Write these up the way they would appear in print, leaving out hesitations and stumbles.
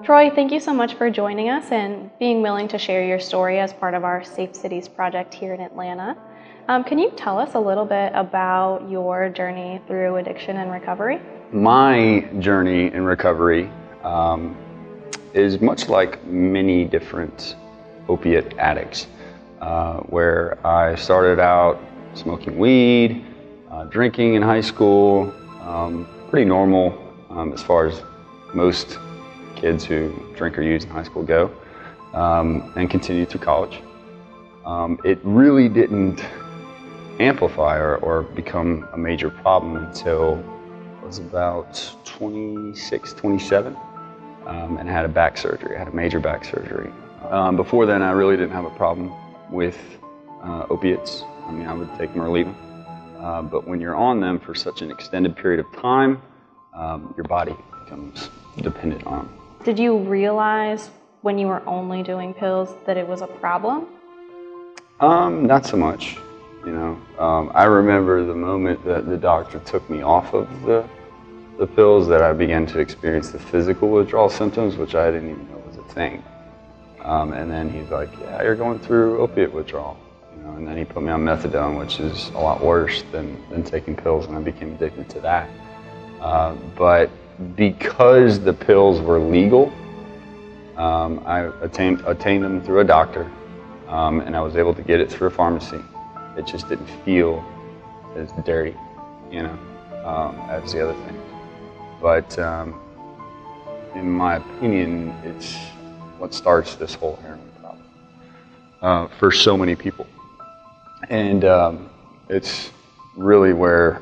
Troy, thank you so much for joining us and being willing to share your story as part of our Safe Cities project here in Atlanta. Can you tell us a little bit about your journey through addiction and recovery? My journey in recovery is much like many different opiate addicts, where I started out smoking weed, drinking in high school, pretty normal as far as most kids who drink or use in high school go, and continued through college. It really didn't amplify or become a major problem until I was about 26, 27, and had a back surgery. I had a major back surgery. Before then, I really didn't have a problem with opiates. I mean, I would take them or leave them. But when you're on them for such an extended period of time, your body becomes dependent on them. Did you realize when you were only doing pills that it was a problem? Not so much. You know, I remember the moment that the doctor took me off of the pills that I began to experience the physical withdrawal symptoms, which I didn't even know was a thing. And then he's like, "Yeah, you're going through opiate withdrawal." You know, and then he put me on methadone, which is a lot worse than taking pills, and I became addicted to that. But because the pills were legal, I attained them through a doctor, and I was able to get it through a pharmacy. It just didn't feel as dirty, you know, as the other things. But in my opinion, it's what starts this whole heroin problem for so many people. And it's really where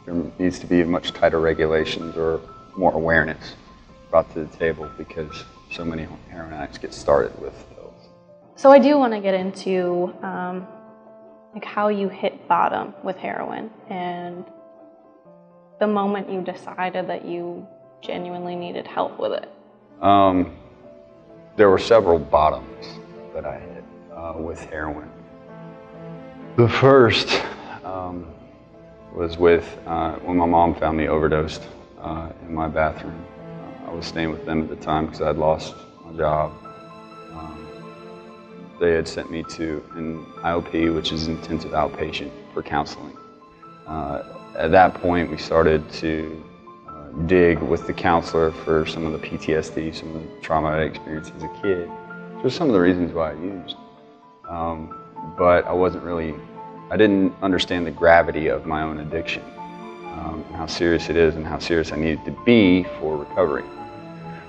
there needs to be much tighter regulations or more awareness brought to the table, because so many heroin addicts get started with pills. So I do want to get into like how you hit bottom with heroin and the moment you decided that you genuinely needed help with it. There were several bottoms that I hit with heroin. The first was with when my mom found me overdosed in my bathroom. I was staying with them at the time because I had lost my job. They had sent me to an IOP, which is intensive outpatient, for counseling. At that point, we started to dig with the counselor for some of the PTSD, some of the trauma I experienced as a kid. Those are some of the reasons why I used. But I didn't understand the gravity of my own addiction, and how serious it is and how serious I needed to be for recovery.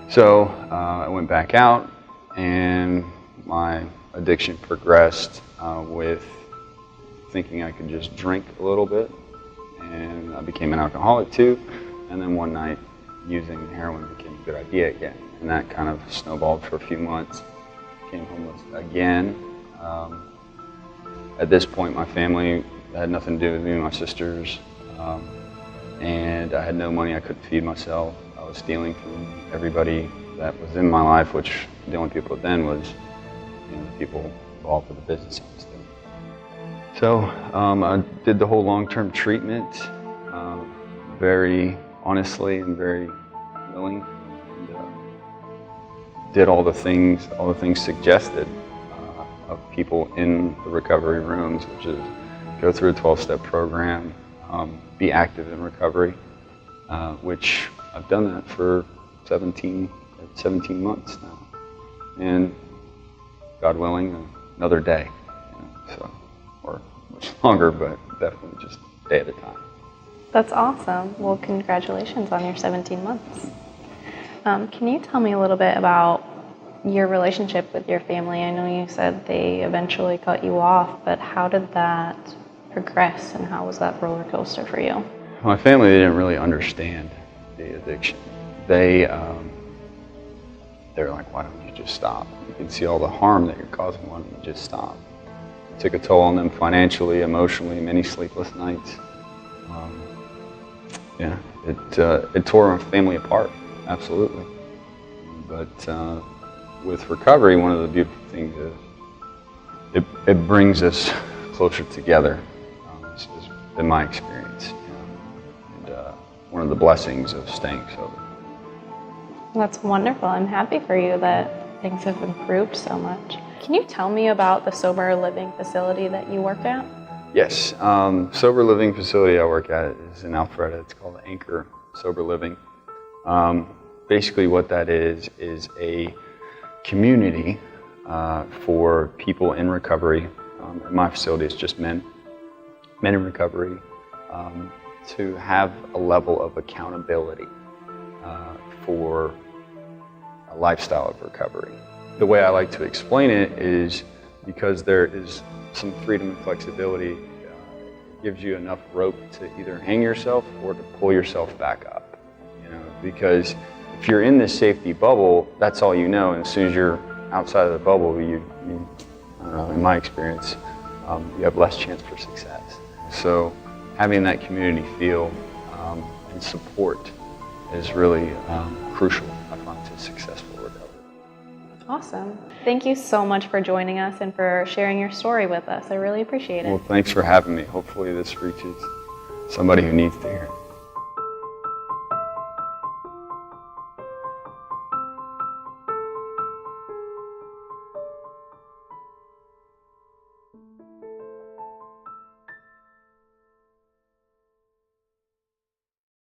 So I went back out, and my addiction progressed with thinking I could just drink a little bit, and I became an alcoholic too. And then one night, using heroin became a good idea again, and that kind of snowballed for a few months. Became homeless again. At this point, my family had nothing to do with me and my sisters, and I had no money. I couldn't feed myself. I was stealing from everybody that was in my life, which the only people then was, you know, the people involved with the business I was doing. So I did the whole long-term treatment, very honestly and very willing, and did all the things suggested of people in the recovery rooms, which is go through a 12-step program, be active in recovery, which I've done that for 17 months now, and God willing, another day, you know, so, or much longer, but definitely just a day at a time. That's awesome. Well, congratulations on your 17 months. Can you tell me a little bit about your relationship with your family? I know you said they eventually cut you off, but how did that progress, and how was that roller coaster for you? My family didn't really understand the addiction. They're like, "Why don't you just stop? You can see all the harm that you're causing. Why don't you just stop?" It took a toll on them financially, emotionally, many sleepless nights. Yeah, it tore our family apart, absolutely. But with recovery, one of the beautiful things is it brings us closer together, in my experience, you know, and one of the blessings of staying sober. That's wonderful. I'm happy for you that things have improved so much. Can you tell me about the sober living facility that you work at? Yes, sober living facility I work at is in Alpharetta. It's called Anchor Sober Living. Basically what that is a community for people in recovery. My facility is just men in recovery, to have a level of accountability for a lifestyle of recovery. The way I like to explain it is because there is some freedom and flexibility, it gives you enough rope to either hang yourself or to pull yourself back up. Because if you're in this safety bubble, that's all you know, and as soon as you're outside of the bubble, you I don't know, in my experience, you have less chance for success. So having that community feel and support is really crucial, I find, to successful recovery. Awesome. Thank you so much for joining us and for sharing your story with us. I really appreciate it. Well, thanks for having me. Hopefully this reaches somebody who needs to hear it.